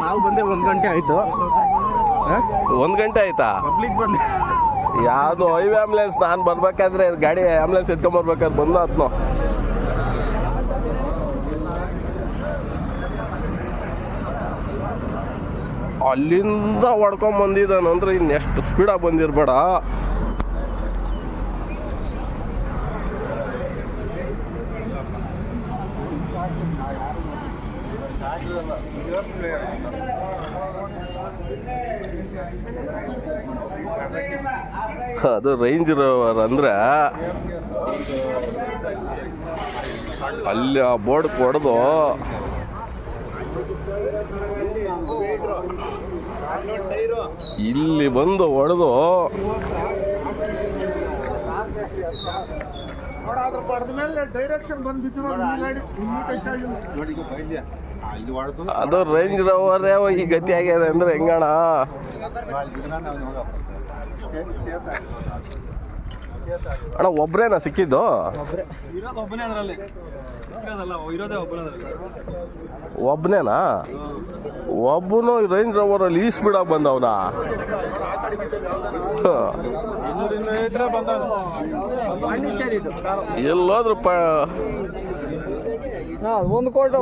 ನಾವು ಬಂದೆ 1 ಗಂಟೆ ಆಯ್ತು. 1 ಗಂಟೆ ಆಯ್ತಾ? ಪಬ್ಲಿಕ್ ಬಂದೆ. ಯಾವುದು ಹೈವೇ ಆಂಬುಲೆನ್ಸ್ ನಾನು ಬರ್ಬೇಕಾದ್ರೆ ಗಾಡಿ ಆಂಬುಲೆನ್ಸ್ ಎತ್ಕೊಂಡ್ಬರ್ಬೇಕಾದ್ರೆ ಬಂದ ಆತ್ನೋ. ಅಲ್ಲಿಂದ ಹೊಡ್ಕೊಂಡ್ ಬಂದಿದ್ದಾನಂದ್ರೆ ಇನ್ನೆಷ್ಟು ಸ್ಪೀಡಾಗಿ ಬಂದಿರ್ಬೇಡ. ಅದು ರೇಂಜ್ ರೋವರ್ ಅಂದ್ರೆ ಅಲ್ಲಿ ಆ ಬೋರ್ಡ್ ಹೊಡೆದು ಇಲ್ಲಿ ಬಂದು ಹೊಡೆದು ಅದು ರೇಂಜ್ ರೋವರೇ ಈ ಗತಿ ಆಗ್ಯದ ಅಂದ್ರೆ ಹೆಂಗಣ? ಅಣ್ಣ ಒಬ್ರೇನಾ ಸಿಕ್ಕಿದ್ದು? ಒಬ್ಬನೇನಾ? ಒಬ್ಬನು ರೇಂಜ್ ರೋವರಲ್ಲಿ ಈ ಸ್ಪೀಡಾಗಿ ಬಂದವನ? ಎಲ್ಲೋದ್ರು ಒಂದು ಕೋಟಿ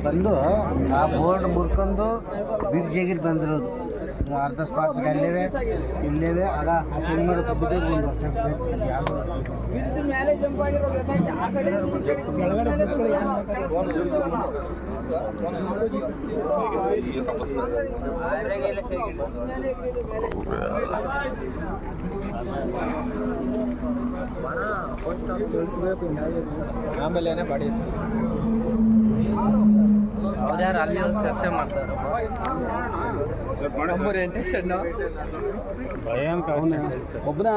ಬಂದು ಆ ಬೋರ್ಡ್ ಮುರ್ಕೊಂಡು ಬಿರ್ಜಿಗಿರ್ ಬಂದಿರೋದು. ಅರ್ಧ ಸ್ಪಾಟ್ ಇಲ್ಲೇವೆ ಆಗ ಮೇಲೆ ಜಂಪ್ ಆಗಿರೋದು. ಆಮೇಲೆ ಬಾಡಿ ಅವ್ರ್ಯಾರು ಅಲ್ಲಿ ಚರ್ಚೆ ಮಾಡ್ತಾರೆ. ಒಬ್ಬನ